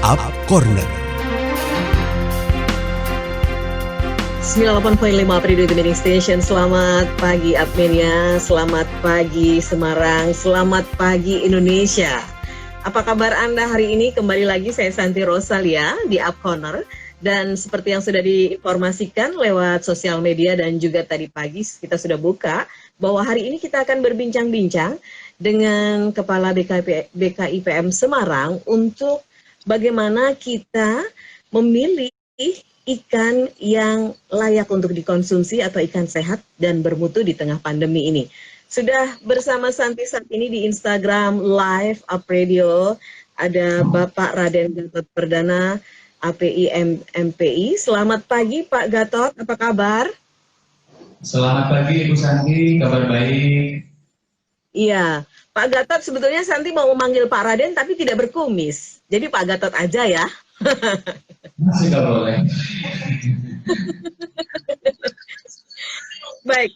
Up Corner. 98.5 Prido Meeting Station. Selamat pagi Apmenia, selamat pagi Semarang, selamat pagi Indonesia. Apa kabar Anda hari ini? Kembali lagi saya Santi Rosalia di Up Corner. Dan seperti yang sudah diinformasikan lewat sosial media dan juga tadi pagi kita sudah buka, bahwa hari ini kita akan berbincang-bincang dengan Kepala BKIPM Semarang untuk bagaimana kita memilih ikan yang layak untuk dikonsumsi atau ikan sehat dan bermutu di tengah pandemi ini. Sudah bersama Santi saat ini di Instagram Live Up Radio, ada Bapak Raden Gatot Perdana, API MPI. Selamat pagi Pak Gatot, apa kabar? Selamat pagi Ibu Santi, kabar baik. Iya, Pak Gatot sebetulnya Santi mau memanggil Pak Raden tapi tidak berkumis. Jadi Pak Gatot aja ya. Masih nggak boleh. Baik,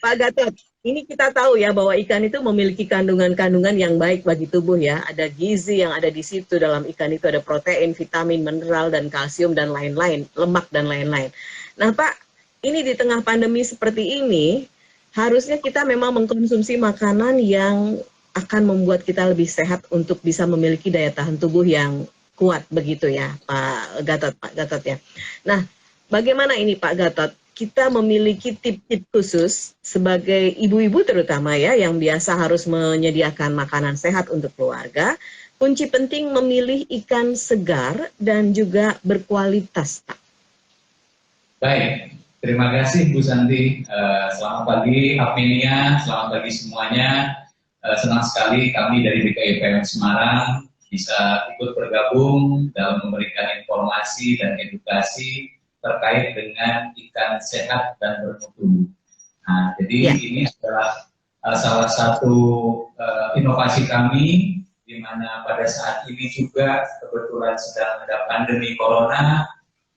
Pak Gatot. Ini kita tahu ya bahwa ikan itu memiliki kandungan-kandungan yang baik bagi tubuh ya. Ada gizi yang ada di situ, dalam ikan itu ada protein, vitamin, mineral, dan kalsium, dan lain-lain, lemak, dan lain-lain. Nah Pak, ini di tengah pandemi seperti ini, harusnya kita memang mengkonsumsi makanan yang akan membuat kita lebih sehat untuk bisa memiliki daya tahan tubuh yang kuat begitu ya Pak Gatot ya. Nah, bagaimana ini Pak Gatot? Kita memiliki tip-tip khusus sebagai ibu-ibu terutama ya yang biasa harus menyediakan makanan sehat untuk keluarga. Kunci penting memilih ikan segar dan juga berkualitas, Pak. Baik, terima kasih Bu Santi. Selamat pagi Apmenia, selamat pagi semuanya. Senang sekali kami dari BKIPM Semarang bisa ikut bergabung dalam memberikan informasi dan edukasi terkait dengan ikan sehat dan bermutu. Nah, jadi ini adalah salah satu inovasi kami, di mana pada saat ini juga kebetulan sedang ada pandemi corona,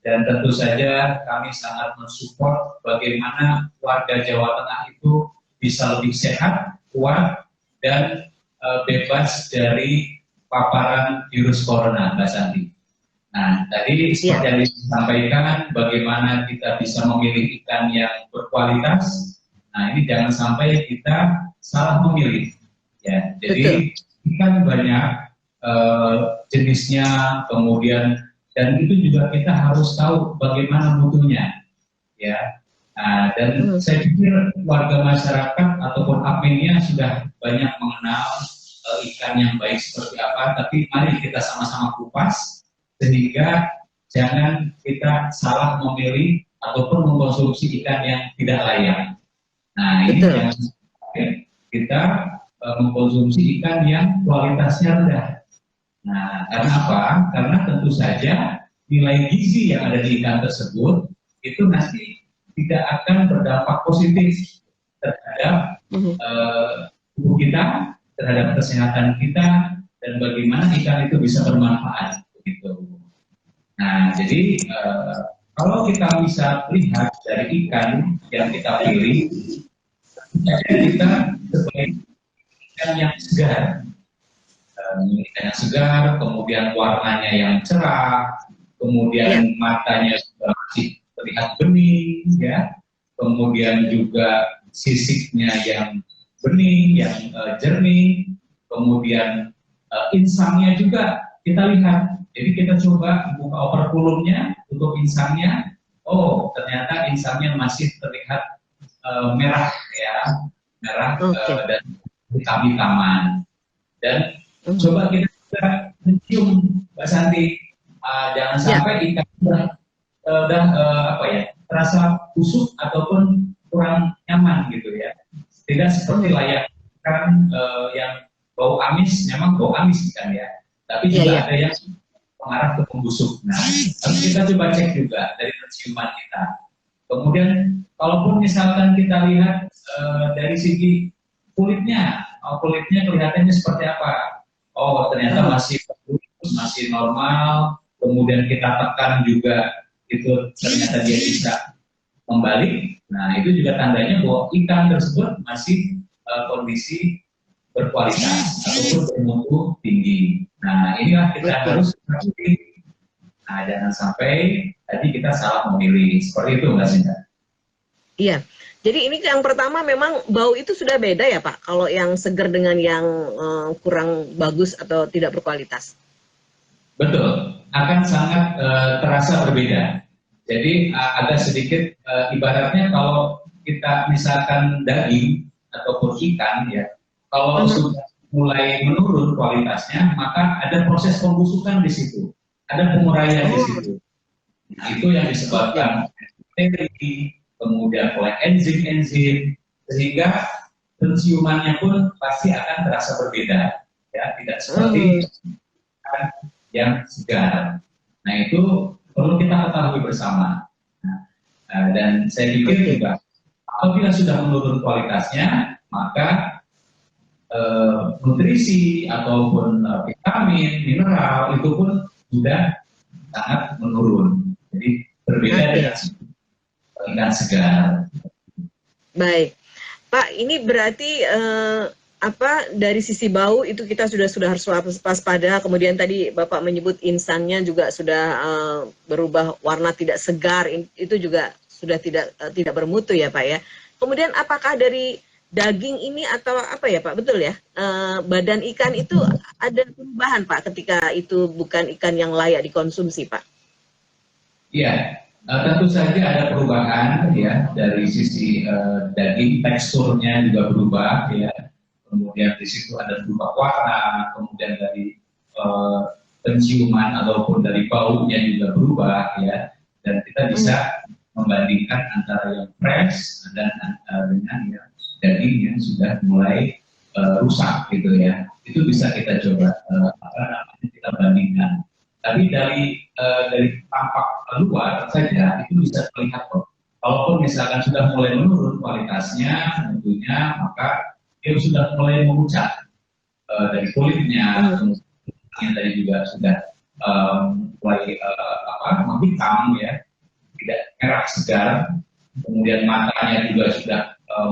dan tentu saja kami sangat mensupport bagaimana warga Jawa Tengah itu bisa lebih sehat, kuat, dan bebas dari paparan virus corona, Mbak Santi. Nah, tadi seperti yang disampaikan, bagaimana kita bisa memilih ikan yang berkualitas. Nah, ini jangan sampai kita salah memilih. Ya, jadi ikan banyak jenisnya, kemudian dan itu juga kita harus tahu bagaimana mutunya. Ya, nah, dan saya pikir warga masyarakat ataupun Apmenia sudah banyak mengenal ikan yang baik seperti apa. Tapi mari kita sama-sama kupas, sehingga jangan kita salah memilih ataupun mengkonsumsi ikan yang tidak layak. Nah, ini jangan sampai kita mengkonsumsi ikan yang kualitasnya rendah. Nah, karena apa? Karena tentu saja nilai gizi yang ada di ikan tersebut itu nanti tidak akan berdampak positif terhadap tubuh kita, terhadap kesehatan kita, dan bagaimana ikan itu bisa bermanfaat. Begitu. Nah, jadi kalau kita bisa lihat dari ikan yang kita pilih, kita sebagai ikan yang segar, kemudian warnanya yang cerah, kemudian matanya juga masih terlihat bening, ya, kemudian juga sisiknya yang bening, yang jernih, kemudian insangnya juga kita lihat. Jadi kita coba buka operkulumnya untuk insangnya. Oh, ternyata insangnya masih terlihat merah ya, merah dan hitam-hitaman. Dan coba kita juga mencium, Mbak Santi. Jangan sampai ikan udah terasa busuk ataupun kurang nyaman gitu ya. Tidak seperti layak ikan yang bau amis, memang bau amis ikan ya. Tapi juga ada yang mengarah ke pembusuk. Nah, harus kita coba cek juga dari penciuman kita. Kemudian, kalaupun misalkan kita lihat dari segi kulitnya kelihatannya seperti apa? Oh, ternyata masih bagus, masih normal. Kemudian kita tekan juga, itu ternyata dia bisa membalik. Nah, itu juga tandanya bahwa ikan tersebut masih kondisi berkualitas ataupun bermutu tinggi. Nah, inilah kita harus pilih. Nah, jangan sampai tadi kita salah memilih. Seperti itu, Mbak Sinta. Iya. Jadi ini yang pertama memang bau itu sudah beda ya Pak, kalau yang segar dengan yang kurang bagus atau tidak berkualitas. Betul, akan sangat terasa berbeda. Jadi ada sedikit ibaratnya kalau kita misalkan daging ataupun ikan ya, kalau sudah mulai menurun kualitasnya, maka ada proses pembusukan di situ, ada penguraian di situ. Nah, itu yang disebabkan bakteri, kemudian oleh enzim-enzim, sehingga penciumannya pun pasti akan terasa berbeda, ya, tidak seperti yang segar. Nah, itu perlu kita ketahui bersama. Dan saya pikir juga apabila sudah menurun kualitasnya, maka nutrisi ataupun vitamin, mineral itu pun sudah sangat menurun. Jadi berbeda dengan ikan segar. Baik, Pak. Ini berarti dari sisi bau itu kita sudah harus waspada. Kemudian tadi Bapak menyebut insannya juga sudah berubah warna tidak segar. Itu juga sudah tidak bermutu ya Pak ya. Kemudian apakah dari daging ini atau apa ya Pak, betul ya? Badan ikan itu ada perubahan Pak ketika itu bukan ikan yang layak dikonsumsi Pak? Iya. Tentu saja ada perubahan ya dari sisi daging, teksturnya juga berubah ya. Kemudian di situ ada berubah warna, kemudian dari penciuman ataupun dari baunya juga berubah ya. Dan kita bisa membandingkan antara yang fresh dan dengan yang daging yang sudah mulai rusak gitu ya. Itu bisa kita coba kita bandingkan. Tapi dari tampak luar saja itu bisa terlihat kok. Kalaupun misalkan sudah mulai menurun kualitasnya, tentunya maka dia sudah mulai memucat dari kulitnya, kemudian tadi juga sudah mulai menghitam ya, tidak merah segar. Kemudian matanya juga sudah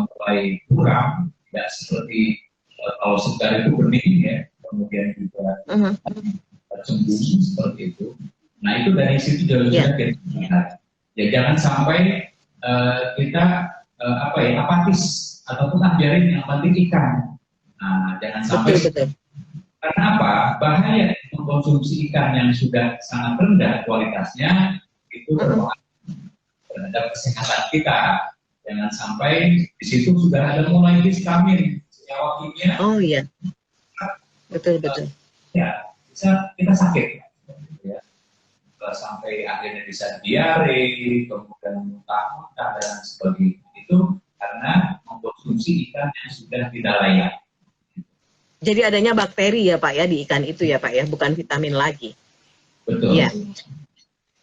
mulai kurang, tidak seperti kalau segar itu bening ya. Kemudian juga cembung seperti itu. Nah, itu dari situ juga sudah kita lihat. Ya, jangan sampai kita apatis ataupun biarin yang penting ikan. Nah, jangan sampai. Betul. Karena apa? Bahaya mengkonsumsi ikan yang sudah sangat rendah kualitasnya itu terhadap kesehatan kita. Jangan sampai di situ sudah ada mulai histamin, senyawa kimia. Oh iya. Betul. Ya, bisa kita sakit, ya. Sampai akhirnya bisa diare, kemudian muntah-muntah dan sebagainya. Itu karena mengkonsumsi ikan yang sudah tidak layak. Jadi adanya bakteri ya Pak ya di ikan itu ya Pak ya, bukan vitamin lagi. Betul. Ya.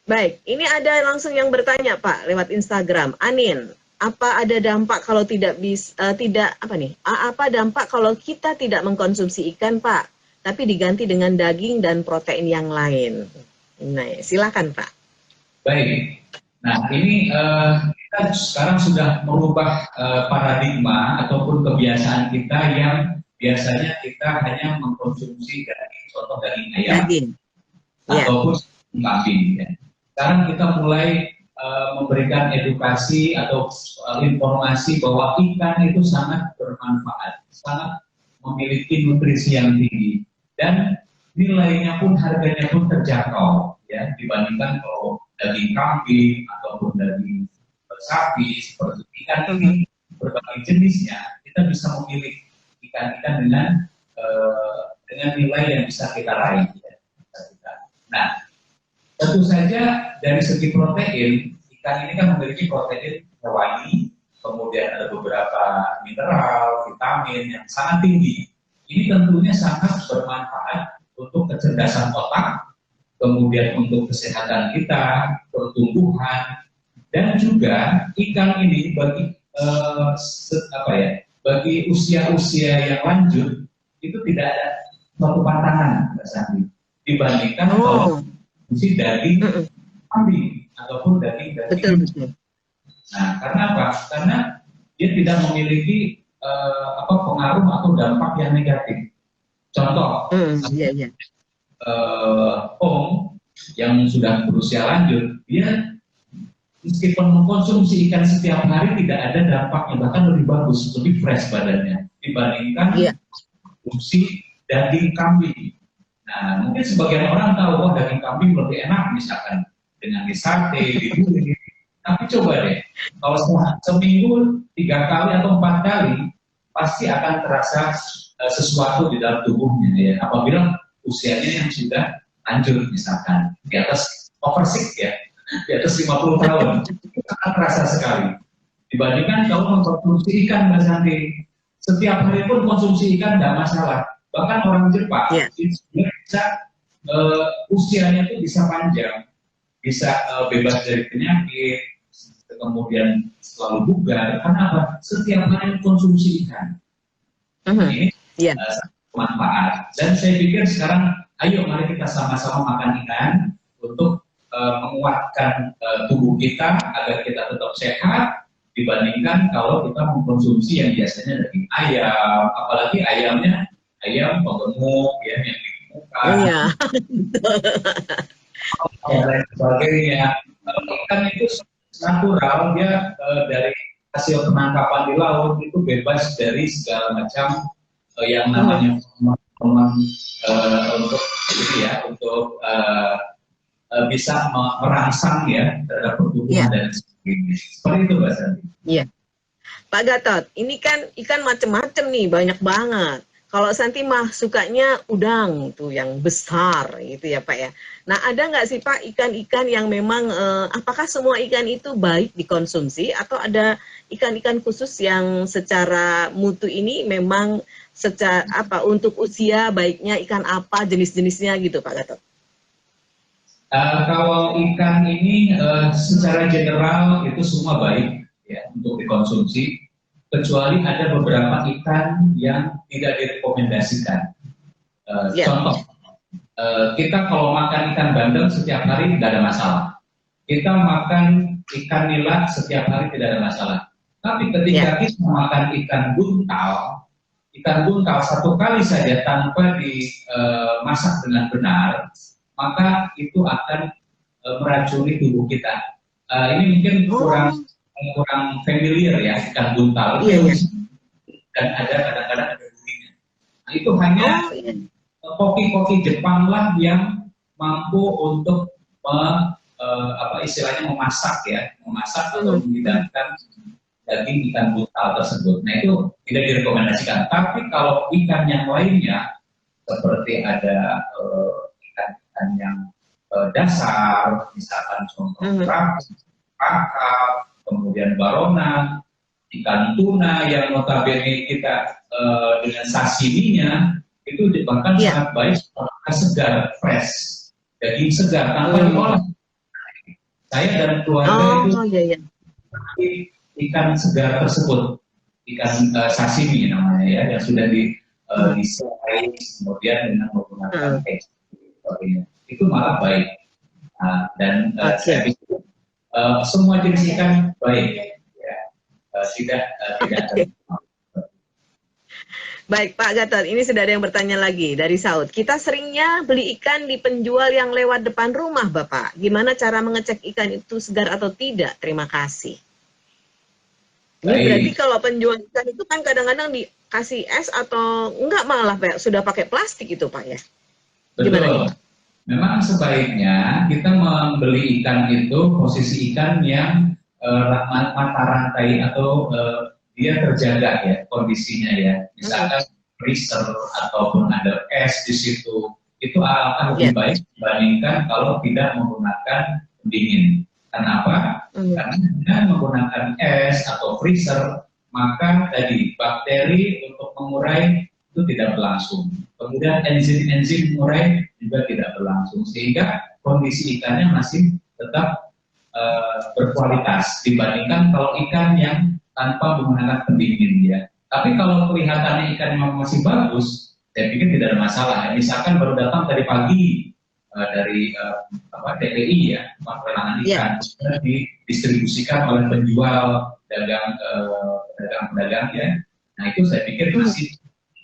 Baik, ini ada langsung yang bertanya Pak lewat Instagram. Anin, apa ada dampak kalau apa dampak kalau kita tidak mengkonsumsi ikan Pak, tapi diganti dengan daging dan protein yang lain? Nah, silakan Pak. Baik. Nah, ini kita sekarang sudah merubah paradigma ataupun kebiasaan kita yang biasanya kita hanya mengkonsumsi daging, contoh daging ayam ataupun kambing. Ya. Sekarang kita mulai memberikan edukasi atau informasi bahwa ikan itu sangat bermanfaat, sangat memiliki nutrisi yang tinggi dan nilainya pun harganya pun terjangkau ya dibandingkan kalau daging kambing ataupun daging sapi seperti ikan ini berbagai jenisnya kita bisa memilih ikan-ikan dengan nilai yang bisa kita raih. Ya. Nah, tentu saja dari segi protein ikan ini kan memiliki protein hewani, kemudian ada beberapa mineral, vitamin yang sangat tinggi. Ini tentunya sangat bermanfaat untuk kecerdasan otak, kemudian untuk kesehatan kita, pertumbuhan, dan juga ikan ini bagi usia-usia yang lanjut itu tidak ada suatu pantangan dibandingkan kalau mesti daging kambing ataupun daging. Betul. Nah, karena apa? Karena dia tidak memiliki pengaruh atau dampak yang negatif. Contoh, Iya, iya. Om yang sudah berusia lanjut, dia meskipun mengkonsumsi ikan setiap hari tidak ada dampaknya, bahkan lebih bagus, lebih fresh badannya dibandingkan konsumsi daging kambing. Nah, mungkin sebagian orang tahu, wah daging kambing lebih enak misalkan dengan disate, digulung. Tapi coba deh, kalau seminggu 3 kali atau 4 kali, pasti akan terasa sesuatu di dalam tubuhnya ya. Apabila usianya yang sudah lanjut misalkan di atas over 6 ya, di atas 50 tahun, itu akan terasa sekali. Dibandingkan kalau mengkonsumsi ikan, Mbak Santi, setiap hari pun konsumsi ikan tidak masalah. Bahkan orang Jepang itu bisa usianya itu bisa panjang, bisa bebas dari penyakit, kemudian selalu bugar. Karena apa? Setiap hari konsumsi ikan. Ini manfaat. Dan saya pikir sekarang, ayo mari kita sama-sama makan ikan untuk menguatkan tubuh kita agar kita tetap sehat dibandingkan kalau kita mengkonsumsi yang biasanya daging ayam, apalagi ayamnya ayam pemgemuk ya, yang digemukan, dan lain sebagainya. Ikan itu natural, dia dari hasil penangkapan di laut itu bebas dari segala macam yang namanya untuk ini ya, untuk bisa merangsang ya terhadap pertumbuhan dan sebagainya. Seperti itu, Mbak Santi. Iya, Pak Gatot, ini kan ikan macam-macam nih, banyak banget. Kalau Santi mah sukanya udang tuh yang besar gitu ya Pak ya. Nah ada nggak sih Pak ikan-ikan yang memang apakah semua ikan itu baik dikonsumsi atau ada ikan-ikan khusus yang secara mutu ini memang secara apa untuk usia baiknya ikan apa jenis-jenisnya gitu Pak Gatot? Kalau ikan ini secara general itu semua baik ya untuk dikonsumsi. Kecuali ada beberapa ikan yang tidak direkomendasikan. Contoh, kita kalau makan ikan bandeng setiap hari tidak ada masalah. Kita makan ikan nila setiap hari tidak ada masalah. Tapi ketika kita makan ikan buntal 1 kali saja tanpa dimasak dengan benar, maka itu akan meracuni tubuh kita. Ini mungkin kurang familiar ya ikan buntal, dan ada kadang-kadang ada durinya. Nah itu hanya koki-koki Jepang lah yang mampu untuk istilahnya memasak atau menghidangkan daging ikan buntal tersebut. Nah itu tidak direkomendasikan. Tapi kalau ikan yang lainnya seperti ada ikan-ikan yang dasar, misalkan contoh kakap, kemudian baronang, ikan tuna yang notabene kita dengan sashiminya itu bahkan sangat baik, segar, fresh, daging segar tanpa diolah. Saya dan keluarga itu ikan segar tersebut, ikan sashimi namanya ya, yang sudah diselai kemudian dengan menggunakan itu malah baik. Dan saya pikir semua jenis ikan baik, ya. Tidak ada. Baik Pak Gatot, ini sudah ada yang bertanya lagi dari Saud. Kita seringnya beli ikan di penjual yang lewat depan rumah Bapak. Gimana cara mengecek ikan itu segar atau tidak? Terima kasih. Ini berarti kalau penjual ikan itu kan kadang-kadang dikasih es atau enggak malah Pak, sudah pakai plastik itu Pak ya? Betul. Memang sebaiknya kita membeli ikan itu posisi ikan yang mata rantai atau dia terjaga ya kondisinya ya. Misalkan freezer ataupun ada es di situ, itu akan lebih baik dibandingkan kalau tidak menggunakan pendingin. Kenapa? Karena dengan menggunakan es atau freezer, maka tadi bakteri untuk mengurai itu tidak berlangsung. Kemudian enzim-enzim pengurai juga tidak berlangsung, sehingga kondisi ikannya masih tetap berkualitas dibandingkan kalau ikan yang tanpa menggunakan pendingin ya. Tapi kalau kelihatannya ikan memang masih bagus, saya pikir tidak ada masalah. Misalkan baru datang tadi pagi dari TPI ya, pelelangan ikan, didistribusikan oleh penjual pedagang ya. Nah itu saya pikir masih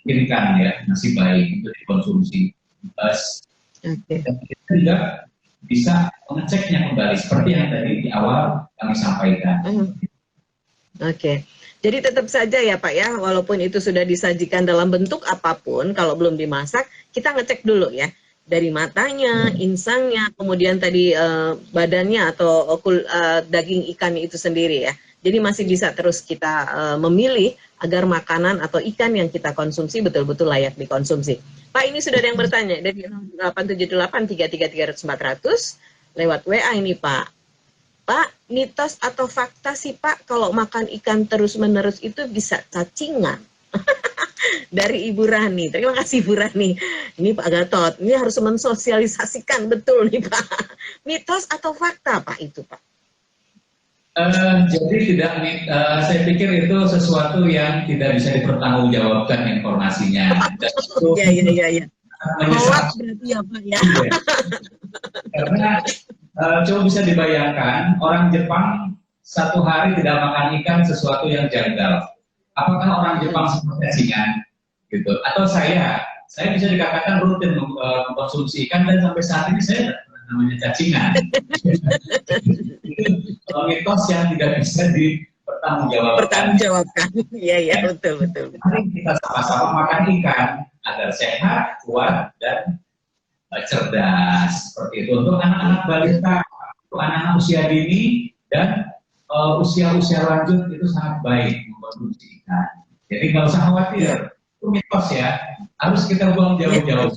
memungkinkan ya, masih baik untuk dikonsumsi. Dan kita juga bisa mengeceknya kembali seperti yang tadi di awal kami sampaikan. Oke. Jadi tetap saja ya Pak ya, walaupun itu sudah disajikan dalam bentuk apapun, kalau belum dimasak, kita ngecek dulu ya. Dari matanya, insangnya, kemudian tadi badannya atau daging ikan itu sendiri ya. Jadi masih bisa terus kita memilih agar makanan atau ikan yang kita konsumsi betul-betul layak dikonsumsi. Pak, ini sudah ada yang bertanya dari 878 333 400 lewat WA ini Pak. Pak, mitos atau fakta sih Pak, kalau makan ikan terus-menerus itu bisa cacingan? Dari Ibu Rani. Terima kasih Ibu Rani. Ini Pak Gatot, ini harus mensosialisasikan betul nih Pak. Mitos atau fakta Pak itu Pak? Jadi tidak, saya pikir itu sesuatu yang tidak bisa dipertanggungjawabkan informasinya. Iya. Hoax berarti ya Pak ya. Karena coba bisa dibayangkan orang Jepang satu hari tidak makan ikan sesuatu yang janggal. Apakah orang Jepang seperti cacingan? Gitu. Atau saya bisa dikatakan rutin mengkonsumsi ikan dan sampai saat ini saya namanya cacingan. Itu mitos yang tidak bisa dipertanggungjawabkan. Iya, betul. Mari kita sama-sama makan ikan agar sehat, kuat, dan cerdas. Seperti itu untuk anak-anak balita, untuk anak-anak usia dini, dan usia-usia lanjut itu sangat baik mengkonsumsi ikan. Jadi nggak usah khawatir, itu mitos ya. Harus kita buang jauh-jauh.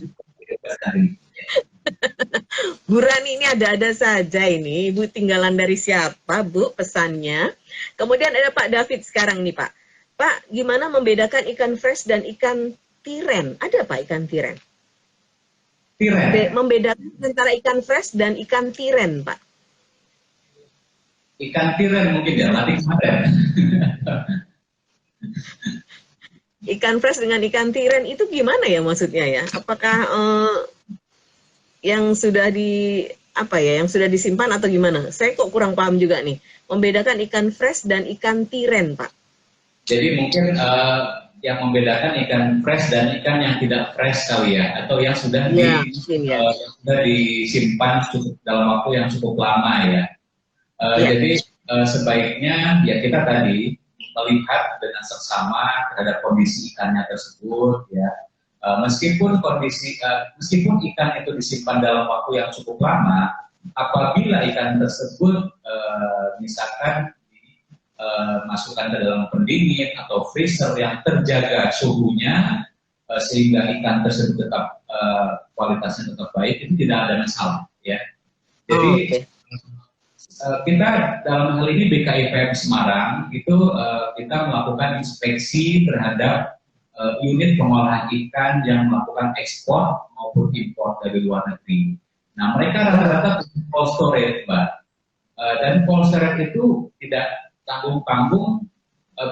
Bu Rani ini ada-ada saja ini. Ibu tinggalan dari siapa Bu pesannya? Kemudian ada Pak David sekarang nih Pak. Pak, gimana membedakan ikan fresh dan ikan tiren? Ada Pak ikan tiren? Membedakan antara ikan fresh dan ikan tiren Pak? Ikan tiren mungkin ya, nanti kemarin. Ikan fresh dengan ikan tiren itu gimana ya maksudnya ya? Apakah yang sudah yang sudah disimpan atau gimana? Saya kok kurang paham juga nih. Membedakan ikan fresh dan ikan tiren, Pak. Jadi mungkin yang membedakan ikan fresh dan ikan yang tidak fresh kali ya, atau yang sudah sudah disimpan dalam waktu yang cukup lama ya. Jadi sebaiknya ya kita tadi melihat dengan seksama terhadap kondisi ikannya tersebut ya. Meskipun ikan itu disimpan dalam waktu yang cukup lama, apabila ikan tersebut misalkan dimasukkan ke dalam pendingin atau freezer yang terjaga suhunya sehingga ikan tersebut tetap kualitasnya tetap baik, itu tidak ada masalah ya. Jadi kita dalam hal ini BKIPM Semarang itu kita melakukan inspeksi terhadap unit pengolahan ikan yang melakukan ekspor maupun impor dari luar negeri. Nah, mereka rata-rata cold storage, Mbak. Dan cold storage itu tidak tanggung-tanggung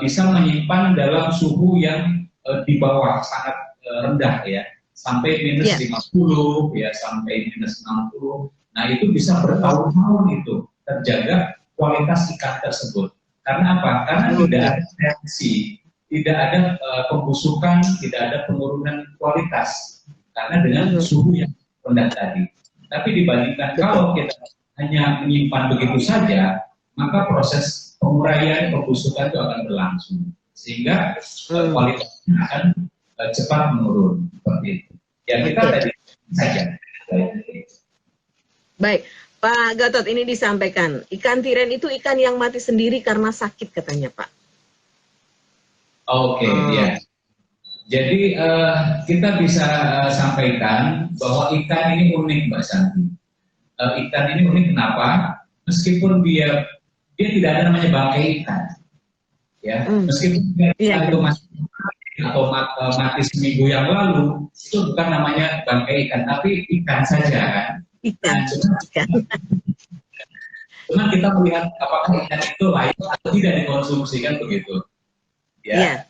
bisa menyimpan dalam suhu yang di bawah sangat rendah ya, sampai minus 50 ya, sampai minus 60. Nah, itu bisa bertahun-tahun itu terjaga kualitas ikan tersebut. Karena apa? Karena tidak ada reaksi, tidak ada pembusukan, tidak ada penurunan kualitas karena dengan suhu yang rendah tadi. Tapi dibandingkan kalau kita hanya menyimpan begitu saja, maka proses penguraian pembusukan itu akan berlangsung sehingga kualitasnya akan cepat menurun seperti itu. Ya kita tadi saja. Baik, Pak Gatot ini disampaikan ikan tiren itu ikan yang mati sendiri karena sakit katanya Pak. Oke, ya. Jadi kita bisa sampaikan bahwa ikan ini unik, Mbak Santi. Ikan ini unik kenapa? Meskipun dia tidak ada namanya bangkai ikan, ya. Meskipun dia itu masih atau mati seminggu yang lalu, itu bukan namanya bangkai ikan, tapi ikan saja kan. Ikan. Cuma kita melihat apakah ikan itu layak atau tidak dikonsumsi kan begitu. Ya.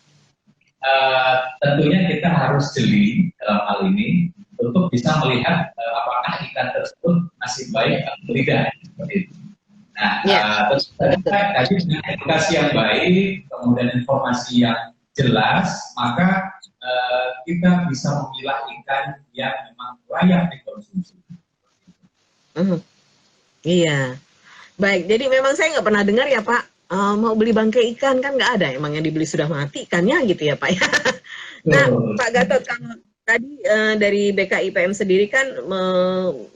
Tentunya kita harus jeli dalam hal ini untuk bisa melihat apakah ikan tersebut masih baik atau tidak seperti itu. Nah, terus tadi dengan edukasi yang baik, kemudian informasi yang jelas, maka kita bisa memilah ikan yang memang layak dikonsumsi. Iya, baik. Jadi memang saya nggak pernah dengar ya Pak, mau beli bangkai ikan kan nggak ada. Emang yang dibeli sudah mati ikannya gitu ya Pak ya. Nah, Pak Gatot, kalau tadi dari BKIPM sendiri kan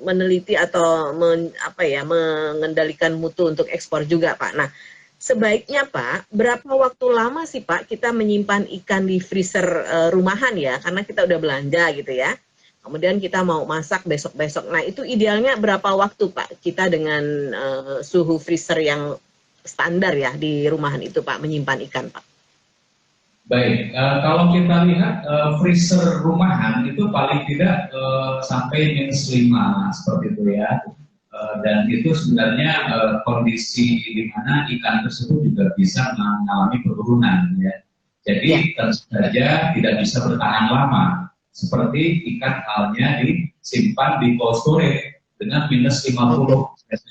meneliti atau mengendalikan mutu untuk ekspor juga Pak. Nah, sebaiknya Pak, berapa waktu lama sih Pak kita menyimpan ikan di freezer rumahan ya? Karena kita udah belanja gitu ya. Kemudian kita mau masak besok-besok. Nah, itu idealnya berapa waktu Pak kita dengan suhu freezer yang standar ya di rumahan itu Pak, menyimpan ikan Pak? Baik, kalau kita lihat freezer rumahan itu paling tidak sampai -5 seperti itu ya. Dan itu sebenarnya kondisi di mana ikan tersebut juga bisa mengalami penurunan ya. Jadi tentu saja tidak bisa bertahan lama. Seperti ikan halnya disimpan di cold storage dengan -50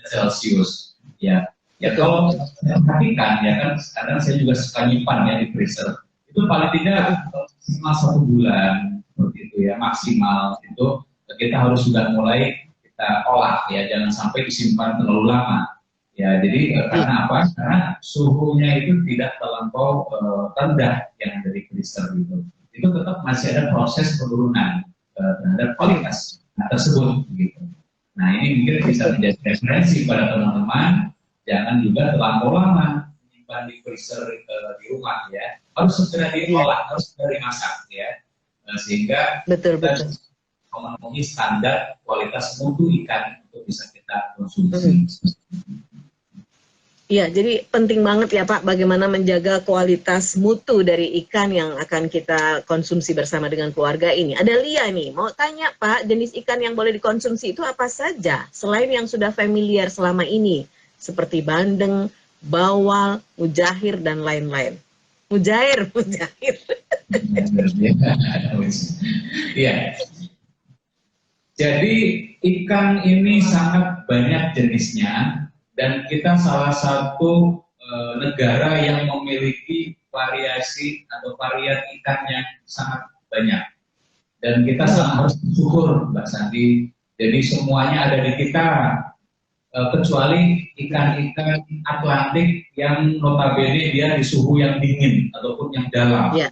Celcius ya. Ya kalau saya perhatikan ya kan, kadang saya juga suka nyimpan ya di freezer. Itu paling tidak maksimal 1 bulan seperti itu ya, maksimal itu kita harus sudah mulai kita olah ya, jangan sampai disimpan terlalu lama ya. Jadi karena apa? Karena suhunya itu tidak terlampau rendah yang dari freezer gitu. Itu tetap masih ada proses penurunan terhadap kualitas tersebut gitu. Nah, ini mungkin bisa menjadi referensi pada teman-teman, jangan juga terlampau lama di freezer di rumah ya, harus segera diolah, harus segera dimasak ya, sehingga kita memenuhi standar kualitas mutu ikan untuk bisa kita konsumsi. Iya, jadi penting banget ya Pak, bagaimana menjaga kualitas mutu dari ikan yang akan kita konsumsi bersama dengan keluarga ini. Ada Lia nih, mau tanya Pak, jenis ikan yang boleh dikonsumsi itu apa saja selain yang sudah familiar selama ini, seperti bandeng, bawal, mujair, dan lain-lain. Mujair. Iya. Jadi ikan ini sangat banyak jenisnya, dan kita salah satu negara yang memiliki variasi atau varian ikan yang sangat banyak. Dan kita sangat harus bersyukur Mbak Santi. Jadi semuanya ada di kita. Kecuali ikan-ikan Atlantik yang notabene dia di suhu yang dingin ataupun yang dalam ya.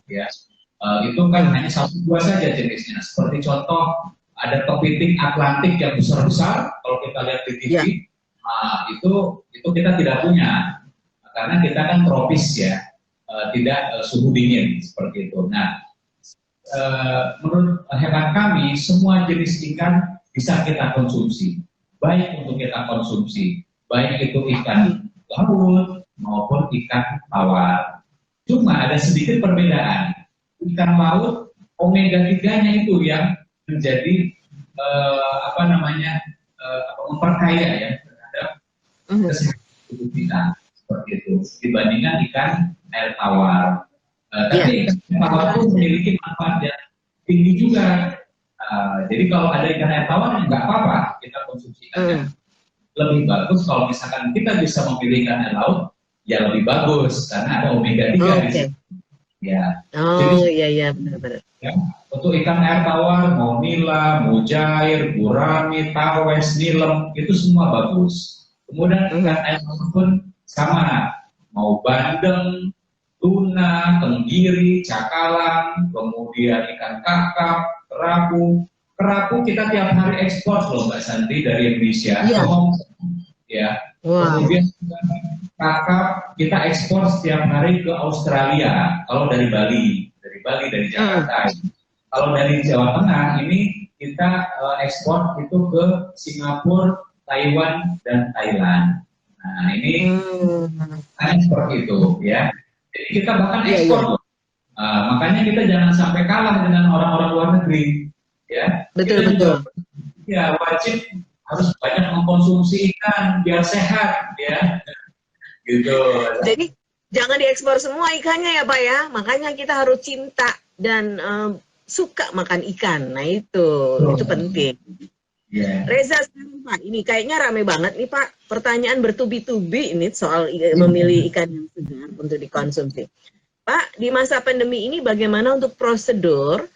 Itu kan hanya 1-2 saja jenisnya. Seperti contoh ada kepiting Atlantik yang besar-besar, kalau kita lihat di TV, itu kita tidak punya karena kita kan tropis ya, tidak suhu dingin seperti itu. Nah, menurut hemat kami semua jenis ikan bisa kita konsumsi, baik untuk kita konsumsi, baik itu ikan laut maupun ikan tawar. Cuma ada sedikit perbedaan. Ikan laut omega 3-nya itu yang menjadi memperkaya ya terhadap kesehatan tubuh kita seperti itu dibandingkan ikan air tawar. Tapi ikan tawar itu memiliki manfaat yang tinggi juga. Jadi kalau ada ikan air tawar nggak apa-apa kita konsumsi ikannya. Lebih bagus kalau misalkan kita bisa memilih ikan air laut, ya lebih bagus karena ada omega 3 di situ. Ya. Iya benar-benar. Ya, untuk ikan air tawar, mau nila, mujair, gurami, tawes, nilem, itu semua bagus. Kemudian ikan air laut pun sama, mau bandeng, tuna, tenggiri, cakalang, kemudian ikan kakap, kerapu. Kerapu kita tiap hari ekspor loh Mbak Santi dari Indonesia. Ya. Kemudian kakap kita ekspor setiap hari ke Australia. Kalau dari Bali, dari Jakarta. Kalau dari Jawa Tengah ini kita ekspor itu ke Singapura, Taiwan, dan Thailand. Nah ini ekspor itu ya. Jadi kita bahkan ekspor. Makanya kita jangan sampai kalah dengan orang-orang luar negeri. Ya, betul. Ya wajib harus banyak mengkonsumsi ikan biar sehat ya. Gitu. Jadi jangan diekspor semua ikannya ya Pak ya. Makanya kita harus cinta dan suka makan ikan. Nah itu penting. Reza sekarang Pak, ini kayaknya rame banget nih Pak. Pertanyaan bertubi-tubi ini soal memilih ikan yang segar untuk dikonsumsi. Pak, di masa pandemi ini bagaimana untuk prosedur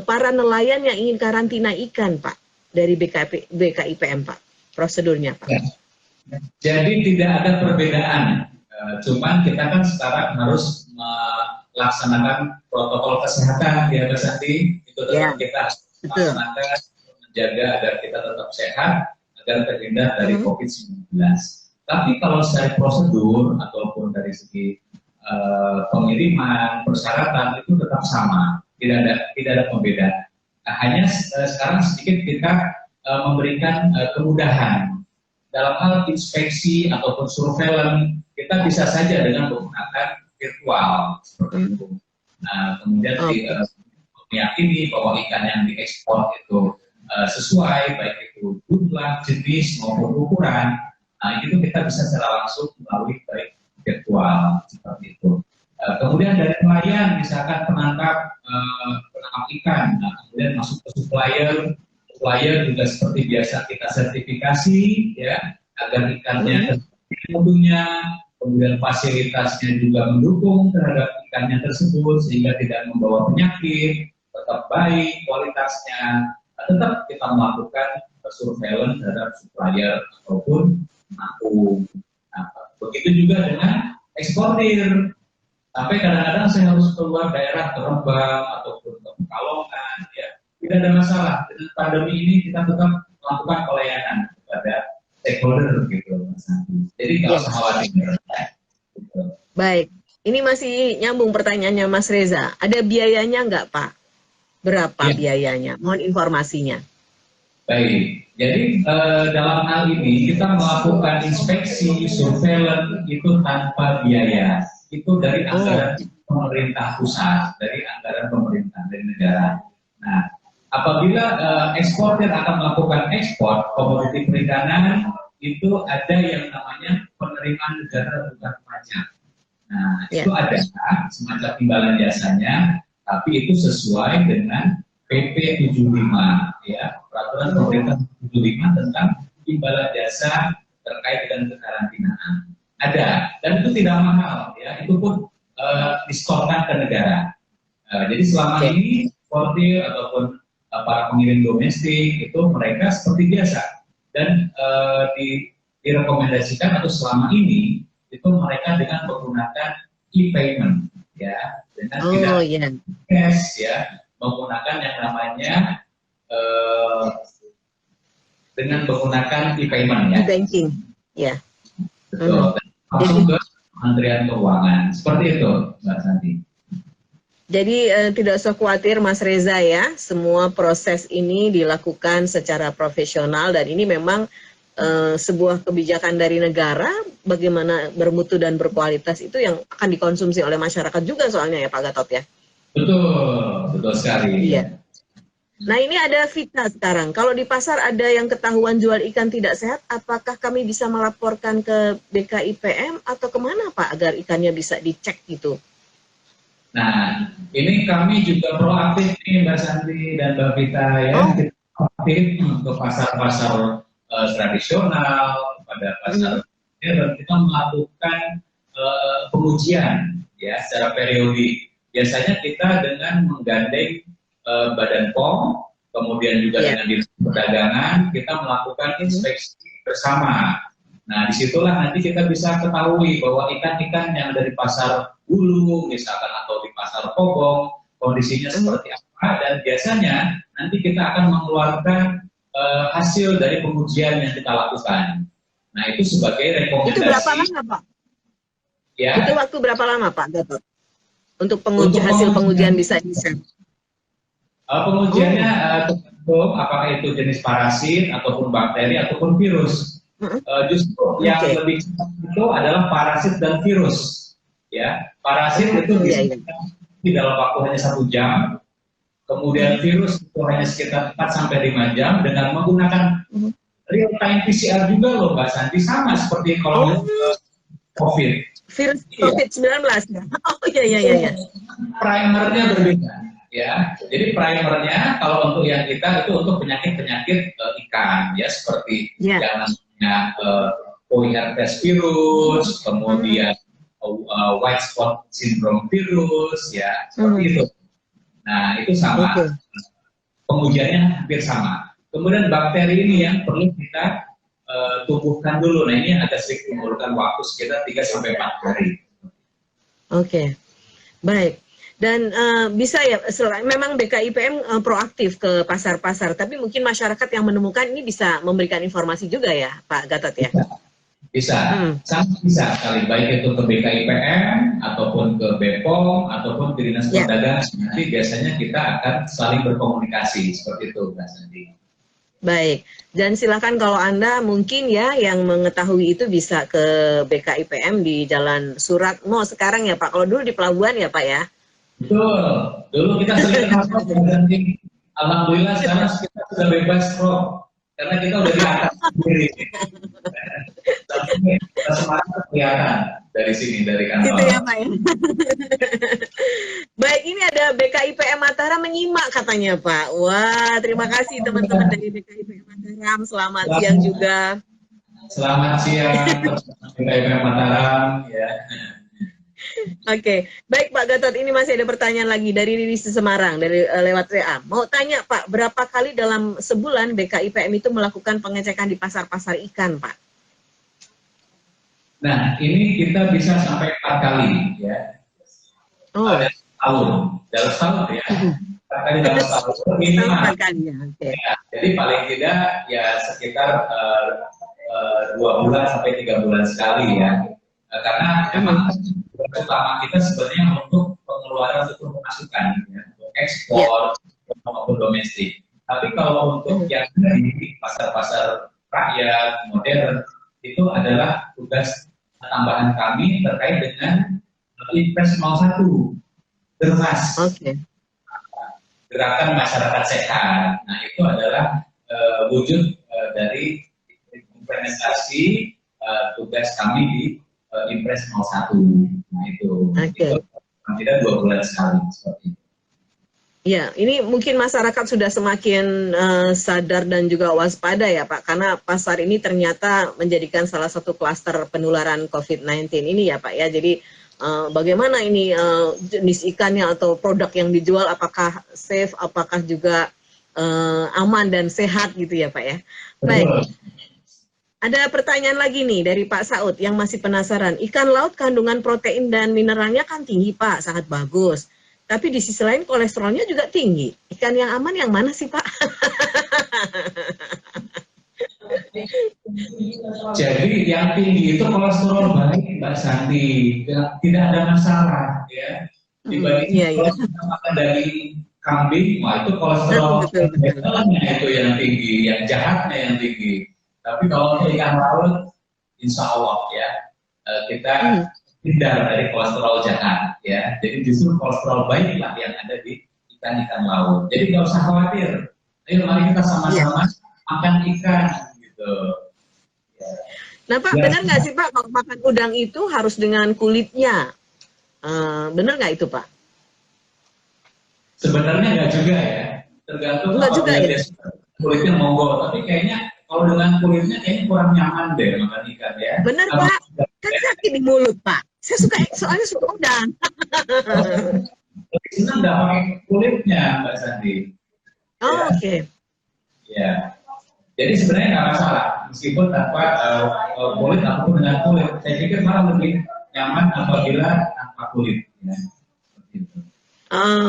para nelayan yang ingin karantina ikan, Pak, dari BKIPM, Pak? Prosedurnya, Pak. Ya. Jadi tidak ada perbedaan, cuman kita kan sekarang harus melaksanakan protokol kesehatan ya Mbak Santi, itu tetap kita harus laksanakan, menjaga agar kita tetap sehat, agar terhindar dari COVID-19. Tapi kalau secara prosedur ataupun dari segi pengiriman, persyaratan itu tetap sama, tidak ada pembedaan. Nah, hanya sekarang sedikit kita memberikan kemudahan dalam hal inspeksi ataupun surveillance, kita bisa saja dengan menggunakan virtual seperti itu. Nah, kemudian meyakini bahwa ikan yang diekspor itu sesuai, baik itu jumlah, jenis maupun ukuran. Nah, itu kita bisa secara langsung melalui baik virtual seperti itu. Kemudian dari nelayan, misalkan penangkap ikan, nah, kemudian masuk ke supplier juga seperti biasa kita sertifikasi, ya, agar ikannya mutunya, kemudian fasilitasnya juga mendukung terhadap ikannya tersebut sehingga tidak membawa penyakit, tetap baik kualitasnya. Tetap kita melakukan surveillance terhadap supplier ataupun penanggung. Nah, begitu juga dengan eksportir. Sampai kadang-kadang saya harus keluar daerah ke Rembang ataupun ke Pekalongan, ya. Tidak ada masalah. Dengan pandemi ini kita tetap melakukan pelayanan kepada stakeholder gitu, Mas Andi. Jadi nggak usah khawatir. Gitu. Baik, ini masih nyambung pertanyaannya Mas Reza. Ada biayanya nggak, Pak? Berapa biayanya? Mohon informasinya. Baik, jadi dalam hal ini kita melakukan inspeksi, surveillance itu tanpa biaya. Itu dari anggaran pemerintah pusat, dari anggaran pemerintah, dari negara. Nah, apabila eksportir akan melakukan ekspor komoditi perikanan, itu ada yang namanya penerimaan negara bukan pajak. Nah, itu ada semacam imbalan jasanya, tapi itu sesuai dengan PP 75, ya, peraturan pemerintah 75 tentang imbalan jasa terkait dengan kekarantinaan. Ada, dan itu tidak mahal, ya, itu pun distorkan ke negara. Jadi selama ini eksportir ataupun para pengirim domestik itu mereka seperti biasa, dan direkomendasikan atau selama ini itu mereka dengan menggunakan e-payment, ya, dengan tidak cash, ya, menggunakan yang namanya dengan menggunakan e-payment, ya, e-banking, ya. Betul. Langsung ke Kementerian Keuangan. Seperti itu, Mbak Santi. Jadi tidak usah khawatir Mas Reza ya, semua proses ini dilakukan secara profesional dan ini memang sebuah kebijakan dari negara bagaimana bermutu dan berkualitas itu yang akan dikonsumsi oleh masyarakat juga soalnya ya Pak Gatot ya. Betul sekali. Iya. Nah ini ada fitnah sekarang, kalau di pasar ada yang ketahuan jual ikan tidak sehat, apakah kami bisa melaporkan ke BKIPM atau kemana Pak agar ikannya bisa dicek gitu? Nah ini kami juga proaktif nih Mbak Santi dan Mbak Vita ya, kita proaktif ke pasar-pasar tradisional, pada pasar dan kita melakukan pengujian ya secara periodik. Biasanya kita dengan menggandeng Badan POM, kemudian juga dengan Dinas Perdagangan, kita melakukan inspeksi bersama. Nah, disitulah nanti kita bisa ketahui bahwa ikan-ikan yang ada di pasar Hulu, misalkan, atau di pasar Kobong, kondisinya seperti apa, dan biasanya nanti kita akan mengeluarkan hasil dari pengujian yang kita lakukan. Nah, itu sebagai rekomendasi. Itu berapa lama, Pak? Ya. Itu waktu berapa lama, Pak Gatot? Untuk hasil pengujian bisa di-share? Pengujiannya tergantung apakah itu jenis parasit ataupun bakteri ataupun virus. Justru yang lebih cepat itu adalah parasit dan virus. Ya, parasit itu bisa di dalam waktu hanya 1 jam. Kemudian virus itu hanya sekitar 4-5 jam dengan menggunakan real time PCR juga loh Mbak Santi, sama seperti kalau COVID. Virus COVID-19 ya? Oh iya. Primernya berbeda. Ya, jadi primernya kalau untuk yang kita itu untuk penyakit-penyakit ikan ya seperti yang namanya Polyherpes virus, kemudian white spot syndrome virus, ya seperti itu. Nah itu sama, pengujiannya hampir sama. Kemudian bakteri ini yang perlu kita tumbuhkan dulu. Nah ini agak sedikit memerlukan waktu sekitar 3-4 hari. Oke, baik. Dan bisa ya, memang BKIPM proaktif ke pasar-pasar, tapi mungkin masyarakat yang menemukan ini bisa memberikan informasi juga ya, Pak Gatot ya? Bisa, sangat bisa sekali, baik itu ke BKIPM, ataupun ke BPOM, ataupun ke Dinas Perdagangan. Nanti biasanya kita akan saling berkomunikasi, seperti itu, Mbak Sandi. Baik, dan silakan kalau Anda mungkin ya yang mengetahui itu bisa ke BKIPM di Jalan Suratmo sekarang ya Pak. Kalau dulu di Pelabuhan ya Pak ya? Betul, dulu kita sering masuk berganti. Alhamdulillah sekarang kita sudah bebas Prof, karena kita udah di atas sendiri. Kita semangat kelihatan dari sini, dari kantor. Gitu ya Pak ya. Baik, ini ada BKIPM Mataram menyimak katanya Pak. Wah, terima kasih teman-teman dari BKIPM Mataram. Selamat siang juga. Selamat siang, BKIPM Mataram. Ya. Oke, baik Pak Gatot. Ini masih ada pertanyaan lagi dari Riri Semarang dari lewat WA. Mau tanya Pak, berapa kali dalam sebulan BKIPM itu melakukan pengecekan di pasar-pasar ikan Pak? Nah, ini kita bisa sampai 4 kali ya. Dalam setahun ya. 4 kali dalam setahun minimal. 4 kali ya. Okay. Ya, jadi paling tidak ya sekitar 2 bulan sampai 3 bulan sekali ya. Karena memang utama kita sebenarnya untuk pengeluaran untuk pemasukan, ya, untuk ekspor maupun domestik. Tapi kalau untuk yang dari pasar-pasar rakyat modern itu adalah tugas tambahan kami terkait dengan Impres 01 Germas, Gerakan Masyarakat Sehat. Nah itu adalah wujud dari implementasi tugas kami di Impres 01. Nah itu tidak 2 bulan sekali seperti itu. Ya, ini mungkin masyarakat sudah semakin sadar dan juga waspada ya Pak, karena pasar ini ternyata menjadikan salah satu klaster penularan COVID-19 ini ya Pak ya. Jadi bagaimana ini jenis ikannya atau produk yang dijual, apakah safe, apakah juga aman dan sehat gitu ya Pak ya. Baik. Ada pertanyaan lagi nih dari Pak Saud yang masih penasaran. Ikan laut kandungan protein dan mineralnya kan tinggi Pak, sangat bagus. Tapi di sisi lain kolesterolnya juga tinggi. Ikan yang aman yang mana sih Pak? Jadi yang tinggi itu kolesterol baik Mbak Santi, tidak ada masalah ya. Dibanding kalau kita makan dari kambing, wah itu kolesterol itu yang tinggi, yang jahatnya yang tinggi. Tapi kalau ikan laut, insya Allah ya kita hindar dari kolesterol jahat ya. Jadi justru kolesterol baiklah yang ada di ikan-ikan laut. Jadi nggak usah khawatir. Ayo mari kita sama-sama makan ikan gitu. Ya. Nah Pak, benar nggak sih Pak kalau makan udang itu harus dengan kulitnya? Benar nggak itu Pak? Sebenarnya nggak juga ya. Tergantung nggak juga ya. Kulitnya monggo, tapi kayaknya kalau dengan kulitnya kayaknya kurang nyaman deh makan ikan ya. Benar Pak, kan sakit di mulut Pak. Saya suka, soalnya suka udang. Lebih senang nggak pakai kulitnya Mbak Sandi. Oh, oke. Ya, jadi sebenarnya nggak masalah meskipun tanpa kulit ataupun dengan kulit. Saya pikir malah lebih nyaman apabila tanpa kulit. Ya.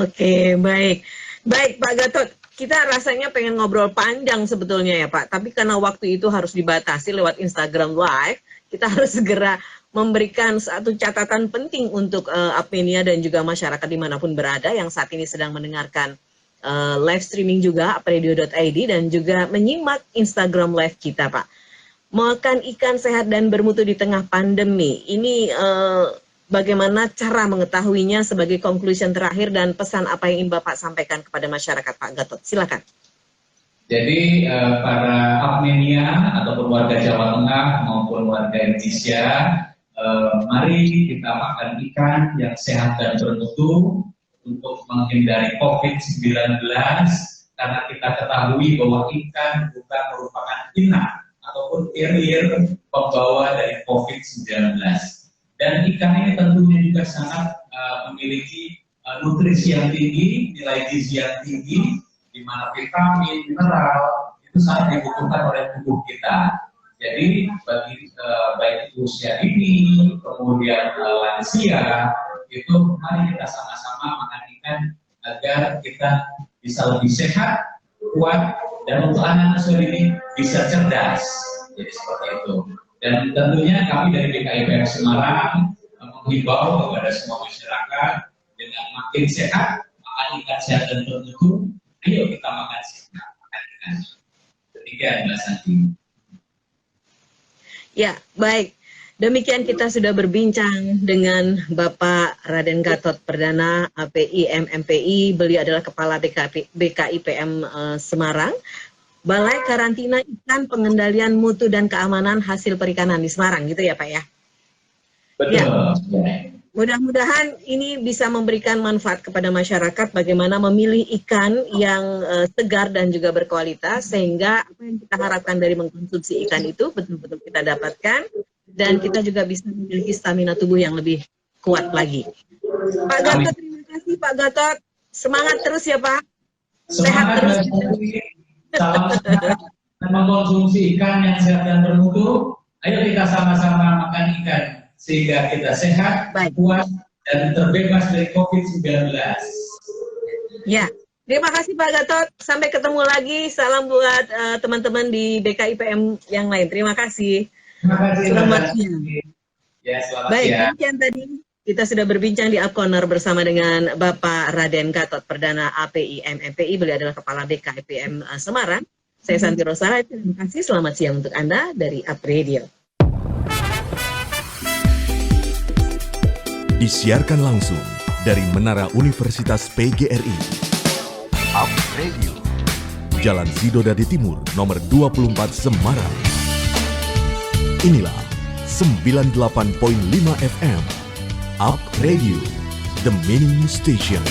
Oke, baik. Baik Pak Gatot. Kita rasanya pengen ngobrol panjang sebetulnya ya Pak, tapi karena waktu itu harus dibatasi lewat Instagram Live, kita harus segera memberikan satu catatan penting untuk Apmenia dan juga masyarakat dimanapun berada yang saat ini sedang mendengarkan live streaming juga, apradio.id, dan juga menyimak Instagram Live kita Pak. Makan ikan sehat dan bermutu di tengah pandemi, ini bagaimana cara mengetahuinya sebagai conclusion terakhir dan pesan apa yang ingin Bapak sampaikan kepada masyarakat Pak Gatot? Silakan. Jadi para Apmenia ataupun warga Jawa Tengah maupun warga Indonesia, mari kita makan ikan yang sehat dan bermutu untuk menghindari COVID-19 karena kita ketahui bahwa ikan bukan merupakan inang ataupun carrier pembawa dari COVID-19. Dan ikan ini tentunya juga sangat memiliki nutrisi yang tinggi, nilai gizi yang tinggi, di mana vitamin, mineral itu sangat dibutuhkan oleh tubuh kita. Jadi bagi baik itu usia dini, kemudian lansia, itu mari kita sama-sama makan ikan agar kita bisa lebih sehat, kuat, dan untuk anak-anak usia dini bisa cerdas. Jadi seperti itu. Dan tentunya kami dari BKIPM Semarang menghimbau kepada semua masyarakat dengan makin sehat, makan ikan sehat dan tertentu, ayo kita makan sehat. Demikian Mbak Santi. Ya, baik. Demikian kita sudah berbincang dengan Bapak Raden Gatot Perdana, API MMPI. Beliau adalah Kepala BKIPM Semarang. Balai Karantina Ikan Pengendalian Mutu dan Keamanan Hasil Perikanan di Semarang, gitu ya Pak ya? Betul. Ya. Mudah-mudahan ini bisa memberikan manfaat kepada masyarakat bagaimana memilih ikan yang segar dan juga berkualitas, sehingga apa yang kita harapkan dari mengkonsumsi ikan itu betul-betul kita dapatkan, dan kita juga bisa memiliki stamina tubuh yang lebih kuat lagi. Pak Gatot, terima kasih Pak Gatot. Semangat terus ya Pak. Sehat terus. Salam sehat dan mengkonsumsi ikan yang sehat dan bermutu. Ayo kita sama-sama makan ikan sehingga kita sehat, kuat, dan terbebas dari COVID-19. Ya, terima kasih Pak Gatot. Sampai ketemu lagi. Salam buat teman-teman di BKIPM yang lain. Terima kasih. Terima kasih. Selamat siang. Ya, selamat Baik, siang. demikian tadi kita sudah berbincang di Up Corner bersama dengan Bapak Raden Gatot Perdana API MMPI. Beliau adalah Kepala BKIPM Semarang. Saya Santi Rosala. Terima kasih. Selamat siang untuk Anda dari Up Radio. Disiarkan langsung dari Menara Universitas PGRI. Up Radio. Jalan Sidodadi Timur, nomor 24 Semarang. Inilah 98.5 FM. Up Radio, the Meaning Station.